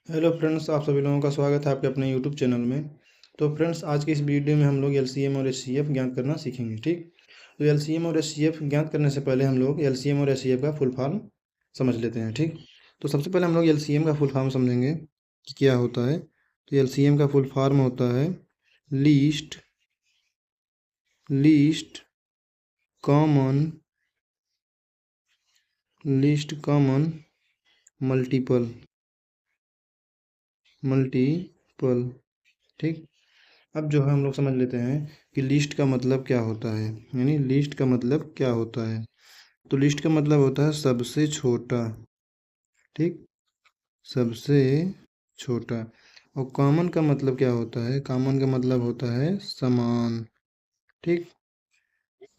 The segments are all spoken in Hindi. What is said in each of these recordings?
हेलो फ्रेंड्स, आप सभी लोगों का स्वागत है आपके अपने यूट्यूब चैनल में। तो फ्रेंड्स, आज की इस वीडियो में हम लोग एलसीएम और एचसीएफ ज्ञात करना सीखेंगे। ठीक, तो एलसीएम और एचसीएफ ज्ञात करने से पहले हम लोग एलसीएम और एचसीएफ का फुल फॉर्म समझ लेते हैं। ठीक, तो सबसे पहले हम लोग एलसीएम का फुल फॉर्म समझेंगे कि क्या होता है। तो एलसीएम का फुल फॉर्म होता है least least common least common multiple multiple. ठीक, अब जो है हम लोग समझ लेते हैं कि लिस्ट का मतलब क्या होता है। यानी लिस्ट का मतलब क्या होता है, तो लिस्ट का मतलब होता है सबसे छोटा। ठीक, सबसे छोटा। और कॉमन का मतलब क्या होता है, कॉमन का मतलब होता है समान। ठीक,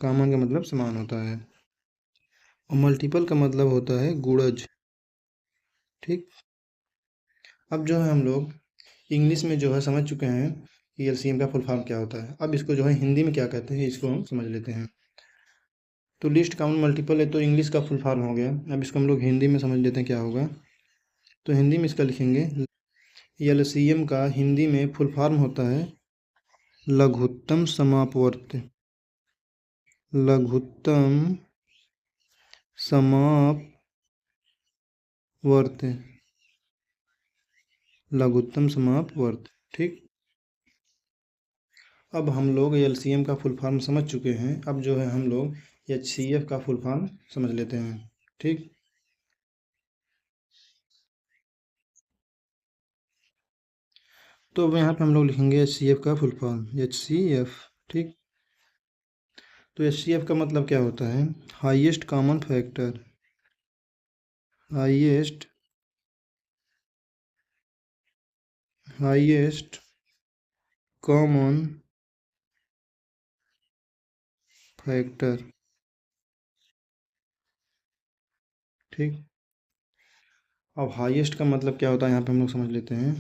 कॉमन का मतलब समान होता है। और मल्टीपल का मतलब होता है गुणज। ठीक, अब जो है हम लोग इंग्लिश में जो है समझ चुके हैं कि एलसीएम का फुल फॉर्म क्या होता है। अब इसको जो है हिंदी में क्या कहते हैं इसको हम समझ लेते हैं। तो लिस्ट काउंट मल्टीपल है तो इंग्लिश का फुल फॉर्म हो गया। अब इसको हम लोग हिंदी में समझ लेते हैं क्या होगा। तो हिंदी में इसका लिखेंगे एलसीएम का हिंदी में फुल फॉर्म होता है लघुत्तम समापवर्त। लघुत्तम समापवर्त। लघुत्तम समापवर्त। ठीक, अब हम लोग एलसीएम का फुल फॉर्म समझ चुके हैं। अब जो है हम लोग एचसीएफ का फुल फॉर्म समझ लेते हैं। ठीक, तो अब यहाँ पे हम लोग लिखेंगे एचसीएफ का फुल फॉर्म एचसीएफ। ठीक, तो एचसीएफ का मतलब क्या होता है, highest common factor. Highest highest common factor. ठीक, अब हाईएस्ट का मतलब क्या होता है यहाँ पे हम लोग समझ लेते हैं।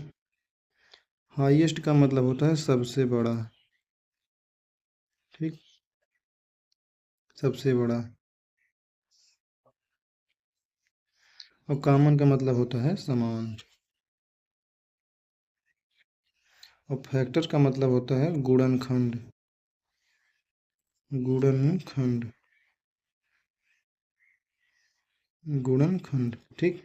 हाईएस्ट का मतलब होता है सबसे बड़ा। ठीक, सबसे बड़ा। और कॉमन का मतलब होता है समान। और फैक्टर का मतलब होता है गुणनखंड। गुणनखंड। गुणनखंड। ठीक,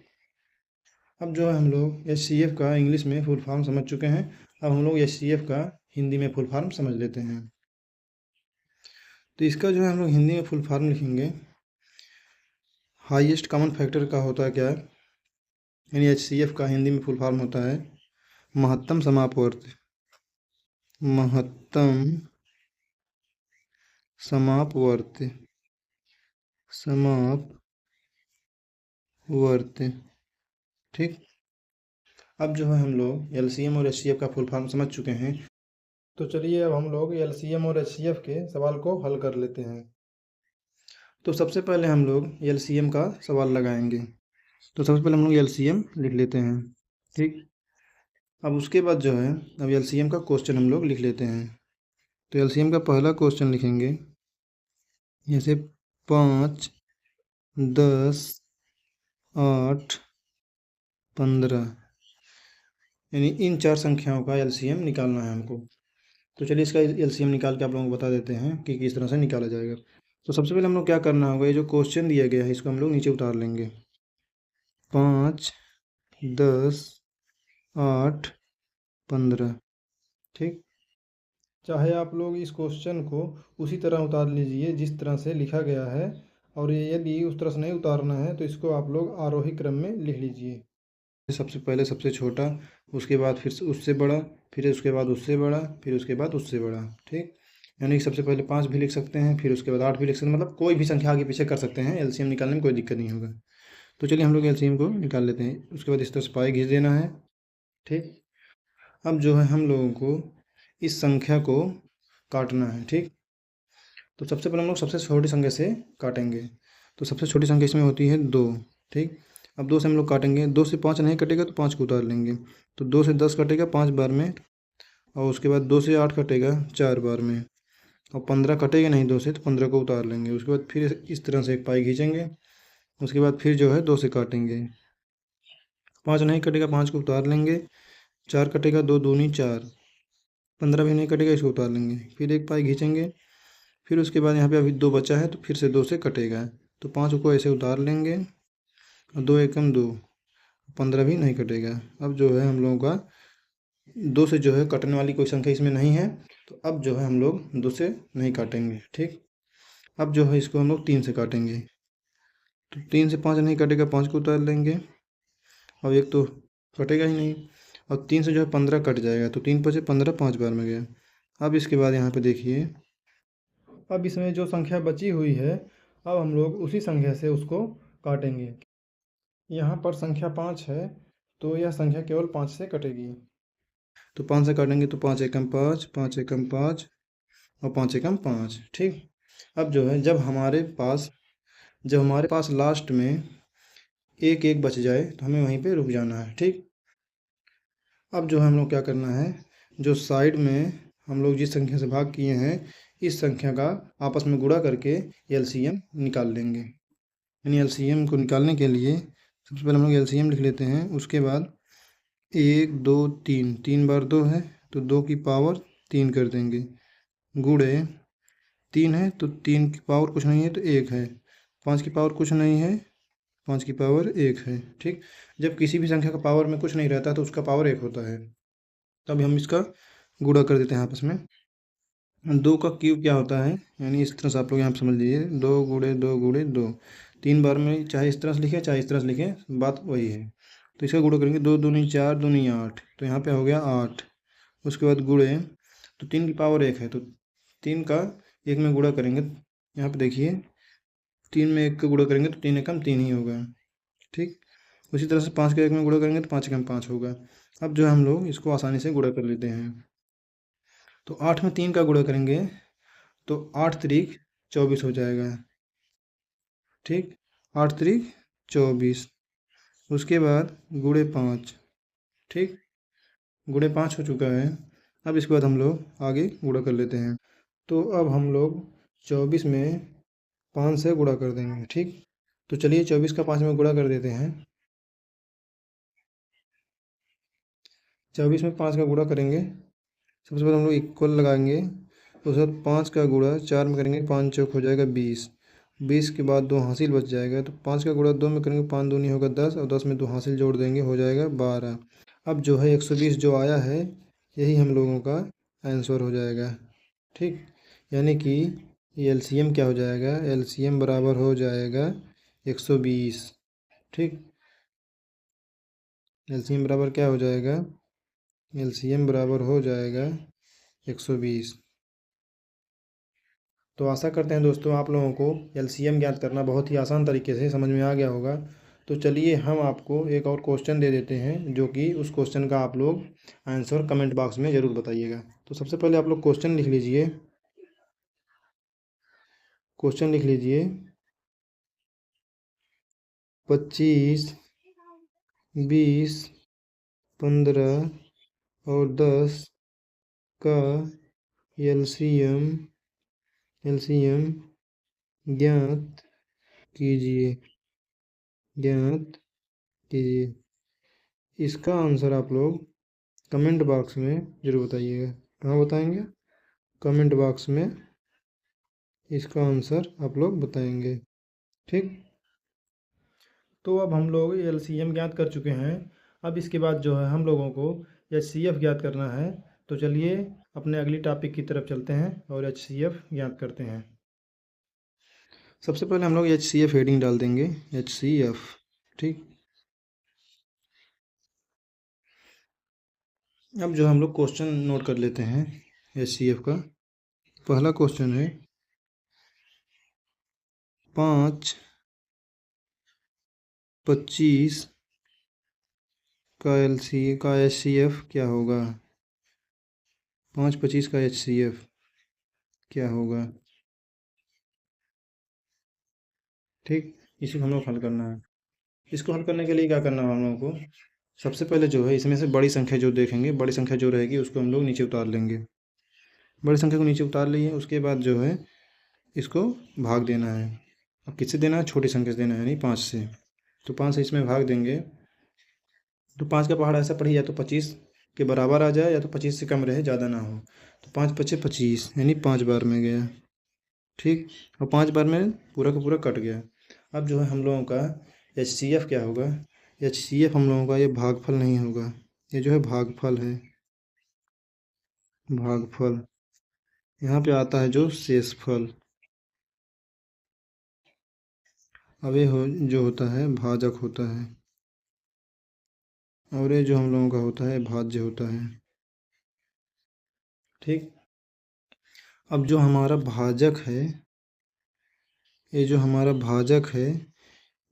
अब जो है हम लोग एचसीएफ का इंग्लिश में फुल फॉर्म समझ चुके हैं। अब हम लोग एचसीएफ का हिंदी में फुल फॉर्म समझ लेते हैं। तो इसका जो है हम लोग हिंदी में फुल फॉर्म लिखेंगे हाईएस्ट कॉमन फैक्टर का होता है क्या है, यानी एचसीएफ का हिंदी में फुल फॉर्म होता है महत्तम समापवर्त। महत्तम समापवर्त। समापवर्त। ठीक, अब जो है हम लोग एलसीएम और एचसीएफ का फुल फॉर्म समझ चुके हैं। तो चलिए अब हम लोग एलसीएम और एचसीएफ के सवाल को हल कर लेते हैं। तो सबसे पहले हम लोग एलसीएम का सवाल लगाएंगे। तो सबसे पहले हम लोग एलसीएम लिख लेते हैं। ठीक, अब उसके बाद जो है अब एलसीएम का क्वेश्चन हम लोग लिख लेते हैं। तो एलसीएम का पहला क्वेश्चन लिखेंगे जैसे 5, 10, 8, 15, यानी इन चार संख्याओं का एलसीएम निकालना है हमको। तो चलिए इसका एलसीएम निकाल के आप लोगों को बता देते हैं कि किस तरह से निकाला जाएगा। तो सबसे पहले हम लोग क्या करना होगा, ये जो क्वेश्चन दिया गया है इसको हम लोग नीचे उतार लेंगे। 5, 10, 8, 15। ठीक, चाहे आप लोग इस क्वेश्चन को उसी तरह उतार लीजिए जिस तरह से लिखा गया है, और ये यदि उस तरह से नहीं उतारना है तो इसको आप लोग आरोही क्रम में लिख लीजिए। सबसे पहले सबसे छोटा, उसके बाद फिर उससे बड़ा, फिर उसके बाद उससे बड़ा, फिर उसके बाद उससे बड़ा। ठीक, यानी कि सबसे पहले 5 भी लिख सकते हैं, फिर उसके बाद 8 भी लिख सकते हैं, मतलब कोई भी संख्या आगे पीछे कर सकते हैं। एलसीएम निकालने में कोई दिक्कत नहीं होगा। तो चलिए हम लोग एलसीएम को निकाल लेते हैं। उसके बाद इस तरह से पाई घिस देना है। ठीक, अब जो है हम लोगों को इस संख्या को काटना है। ठीक, तो सबसे पहले हम लोग सबसे छोटी संख्या से काटेंगे। तो सबसे छोटी संख्या इसमें होती है 2। ठीक, अब 2 से हम लोग काटेंगे, 2 से 5 नहीं कटेगा तो 5 को उतार लेंगे। तो 2 से 10 कटेगा 5 बार में, और उसके बाद 2 से 8 कटेगा 4 बार में, और 15 कटेगा नहीं 2 से, तो 15 को उतार लेंगे। उसके बाद फिर इस तरह से एक पाई खींचेंगे। उसके बाद फिर जो है 2 से काटेंगे, पाँच नहीं कटेगा, पाँच को उतार लेंगे। चार कटेगा, दो दूनी चार। 15 भी नहीं कटेगा, इसको उतार लेंगे। फिर एक पाई खींचेंगे। फिर उसके बाद यहाँ पे अभी दो बचा है तो फिर से दो से कटेगा, तो पाँच को ऐसे उतार लेंगे और दो एकम दो। 15 भी नहीं कटेगा। अब जो है हम लोगों का दो से जो है कटने वाली कोई संख्या इसमें नहीं है, तो अब जो है हम लोग दो से नहीं काटेंगे। ठीक, अब जो है इसको हम लोग तीन से काटेंगे। तो तीन से पाँच नहीं कटेगा, पाँच को उतार लेंगे। अब एक तो कटेगा ही नहीं, और तीन से जो है 15 कट जाएगा, तो तीन पचे 15, पाँच बार में गया। अब इसके बाद यहाँ पे देखिए, अब इसमें जो संख्या बची हुई है, अब हम लोग उसी संख्या से उसको काटेंगे। यहाँ पर संख्या पाँच है, तो यह संख्या केवल पाँच से कटेगी। तो पाँच से काटेंगे तो पाँच एकम पाँच, पाँच एकम पाँच और पाँच एकम पाँच। ठीक, अब जो है जब हमारे पास लास्ट में एक एक बच जाए तो हमें वहीं पे रुक जाना है। ठीक, अब जो है हम लोग क्या करना है, जो साइड में हम लोग जिस संख्या से भाग किए हैं, इस संख्या का आपस में गुणा करके एलसीएम निकाल लेंगे। यानी एलसीएम को निकालने के लिए सबसे पहले हम लोग एलसीएम लिख लेते हैं। उसके बाद एक दो तीन, तीन बार दो है तो दो की पावर तीन कर देंगे, गुणे तीन है तो तीन की पावर कुछ नहीं है तो एक है, पाँच की पावर कुछ नहीं है, पाँच की पावर एक है। ठीक, जब किसी भी संख्या का पावर में कुछ नहीं रहता तो उसका पावर एक होता है। तब हम इसका गुणा कर देते हैं आपस में। दो का क्यूब क्या होता है, यानी इस तरह से आप लोग यहाँ पे समझ लीजिए, दो गुणे दो गुणे दो। तीन बार में चाहे इस तरह से लिखें चाहे इस तरह से लिखें, बात वही है। तो इसका गुणा करेंगे, दो दूनी चार, दूनी आठ, तो यहाँ पे हो गया आठ। उसके बाद गुणे, तो तीन की पावर एक है तो तीन का एक में गुणा करेंगे, यहाँ पे देखिए तीन में एक का गुणा करेंगे तो तीन एकम तीन ही होगा। ठीक, उसी तरह से पाँच का एक में गुणा करेंगे तो पाँच एकम पाँच होगा। अब जो है हम लोग इसको आसानी से गुणा कर लेते हैं। तो आठ में तीन का गुणा करेंगे तो आठ त्रिक 24 हो जाएगा। ठीक, आठ त्रिक 24। उसके बाद गुणे पाँच। ठीक, गुणे पाँच हो चुका है। अब इसके बाद हम लोग आगे गुणा कर लेते हैं। तो अब हम लोग 24 में पाँच से गुणा कर देंगे। ठीक, तो चलिए 24 का पाँच में गुणा कर देते हैं। 24 में पाँच का गुणा करेंगे, सबसे पहले हम लोग इक्वल लगाएंगे। उसके बाद पाँच का गुणा चार में करेंगे, पाँच चौक हो जाएगा 20। 20 के बाद दो हासिल बच जाएगा, तो पाँच का गुणा दो में करेंगे, पाँच दूनी होगा 10 और 10 में दो हासिल जोड़ देंगे, हो जाएगा 12। अब जो है 120 जो आया है, यही हम लोगों का आंसर हो जाएगा। ठीक, यानी कि एलसीएम क्या हो जाएगा, एलसीएम बराबर हो जाएगा 120। ठीक, एलसीएम बराबर क्या हो जाएगा, एलसीएम बराबर हो जाएगा 120। तो आशा करते हैं दोस्तों आप लोगों को एलसीएम ज्ञात करना बहुत ही आसान तरीके से समझ में आ गया होगा। तो चलिए हम आपको एक और क्वेश्चन दे देते हैं, जो कि उस क्वेश्चन का आप लोग आंसर कमेंट बॉक्स में ज़रूर बताइएगा। तो सबसे पहले आप लोग क्वेश्चन लिख लीजिए। क्वेश्चन लिख लीजिए, 25, 20, 15 और 10 का एलसीएम ज्ञात कीजिए, ज्ञात कीजिए। इसका आंसर आप लोग कमेंट बॉक्स में ज़रूर बताइएगा। कहाँ बताएंगे, कमेंट बॉक्स में इसका आंसर आप लोग बताएंगे। ठीक, तो अब हम लोग एलसीएम ज्ञात कर चुके हैं। अब इसके बाद जो है हम लोगों को एचसीएफ ज्ञात करना है। तो चलिए अपने अगली टॉपिक की तरफ चलते हैं और एचसीएफ ज्ञात करते हैं। सबसे पहले हम लोग एचसीएफ हेडिंग डाल देंगे, एचसीएफ। ठीक, अब जो हम लोग क्वेश्चन नोट कर लेते हैं एचसीएफ का। पहला क्वेश्चन है, 5, 25 का एचसीएफ क्या होगा। 5, 25 का एचसीएफ क्या होगा। ठीक, इसी को हम लोग हल करना है। इसको हल करने के लिए क्या करना है हम लोगों को, सबसे पहले जो है इसमें से बड़ी संख्या जो देखेंगे, बड़ी संख्या जो रहेगी उसको हम लोग नीचे उतार लेंगे। बड़ी संख्या को नीचे उतार लिए, उसके बाद जो है इसको भाग देना है। अब किससे देना है, छोटी संख्या से देना है, यानी 5 से। तो 5 से इसमें भाग देंगे तो 5 का पहाड़ ऐसा पढ़िए, या तो 25 के बराबर आ जाए या तो 25 से कम रहे, ज़्यादा ना हो। तो 5 पचे 25 यानी 5 बार में गया। ठीक, और 5 बार में पूरा का पूरा कट गया। अब जो है हम लोगों का एच सी एफ क्या होगा? एच सी एफ हम लोगों का ये भागफल नहीं होगा, ये जो है भागफल है, भागफल। यहाँ पे आता है जो शेषफल। अब ये जो होता है भाजक होता है, और ये जो हम लोगों का होता है भाज्य होता है। ठीक, अब जो हमारा भाजक है, ये जो हमारा भाजक है,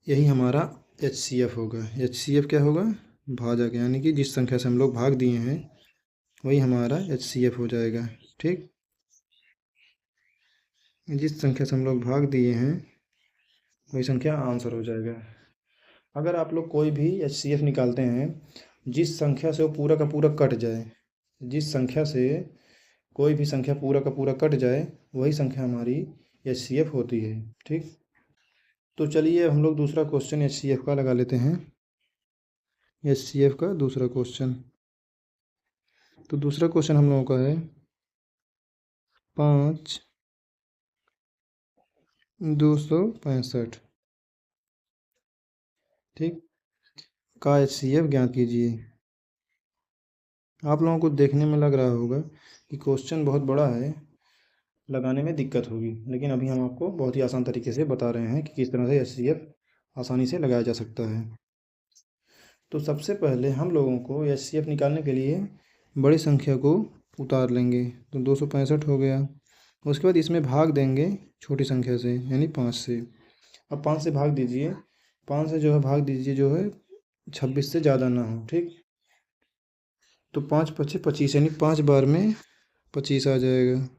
यही हमारा एच सी एफ होगा। एच सी एफ क्या होगा? भाजक, यानी कि जिस संख्या से हम लोग भाग दिए हैं वही हमारा एच सी एफ हो जाएगा। ठीक, जिस संख्या से हम लोग भाग दिए हैं वही संख्या आंसर हो जाएगा। अगर आप लोग कोई भी एच सी एफ निकालते हैं, जिस संख्या से वो पूरा का पूरा कट जाए, जिस संख्या से कोई भी संख्या पूरा का पूरा कट जाए, वही संख्या हमारी एच सी एफ होती है। ठीक, तो चलिए हम लोग दूसरा क्वेश्चन एच सी एफ का लगा लेते हैं। एच सी एफ का दूसरा क्वेश्चन, तो दूसरा क्वेश्चन हम लोगों का है 5,265। ठीक, का एच सी एफ ज्ञात कीजिए। आप लोगों को देखने में लग रहा होगा कि क्वेश्चन बहुत बड़ा है, लगाने में दिक्कत होगी, लेकिन अभी हम आपको बहुत ही आसान तरीके से बता रहे हैं कि किस तरह से एच सी एफ आसानी से लगाया जा सकता है। तो सबसे पहले हम लोगों को एच सी एफ निकालने के लिए बड़ी संख्या को उतार लेंगे, तो 265 हो गया। उसके बाद इसमें भाग देंगे छोटी संख्या से, यानी 5 से। अब 5 से भाग दीजिए, 5 से जो है भाग दीजिए जो है 26 से ज़्यादा ना हो। ठीक, तो 5 पचे 25 यानी 5 बार में 25 आ जाएगा।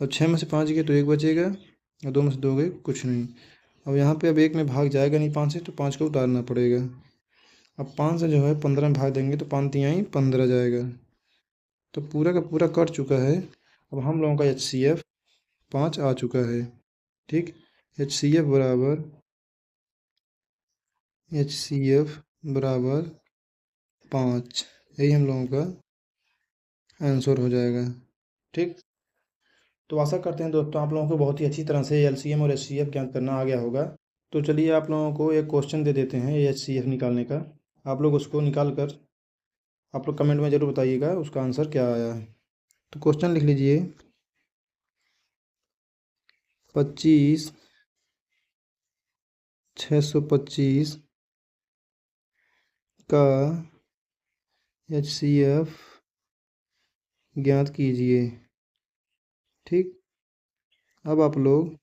अब 6 में से 5 गए तो 1 बचेगा, और 2 में से 2 गए कुछ नहीं। अब यहाँ पे अब 1 में भाग जाएगा नहीं 5 से, तो 5 को उतारना पड़ेगा। अब 5 से जो है 15 में भाग देंगे तो 5 तिहाई 15 जाएगा। तो पूरा का पूरा कट चुका है। अब हम लोगों का एच सी एफ 5 आ चुका है। ठीक, एच सी एफ बराबर, एच सी एफ बराबर 5, यही हम लोगों का आंसर हो जाएगा। ठीक, तो आशा करते हैं दोस्तों आप लोगों को बहुत ही अच्छी तरह से एल सी एम और एच सी एफ ज्ञात करना आ गया होगा। तो चलिए आप लोगों को एक क्वेश्चन दे देते हैं एच सी एफ निकालने का। आप लोग उसको निकाल कर आप लोग कमेंट में ज़रूर बताइएगा उसका आंसर क्या आया है। तो क्वेश्चन लिख लीजिए, 25,625 का एच सी एफ ज्ञात कीजिए। ठीक, अब आप लोग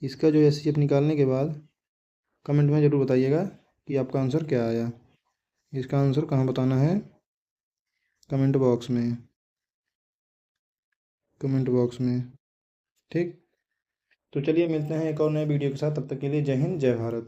इसका जो एच सी एफ निकालने के बाद कमेंट में ज़रूर बताइएगा कि आपका आंसर क्या आया। इसका आंसर कहाँ बताना है? कमेंट बॉक्स में, कमेंट बॉक्स में। ठीक, तो चलिए मिलते हैं एक और नए वीडियो के साथ, तब तक के लिए जय हिंद जय भारत।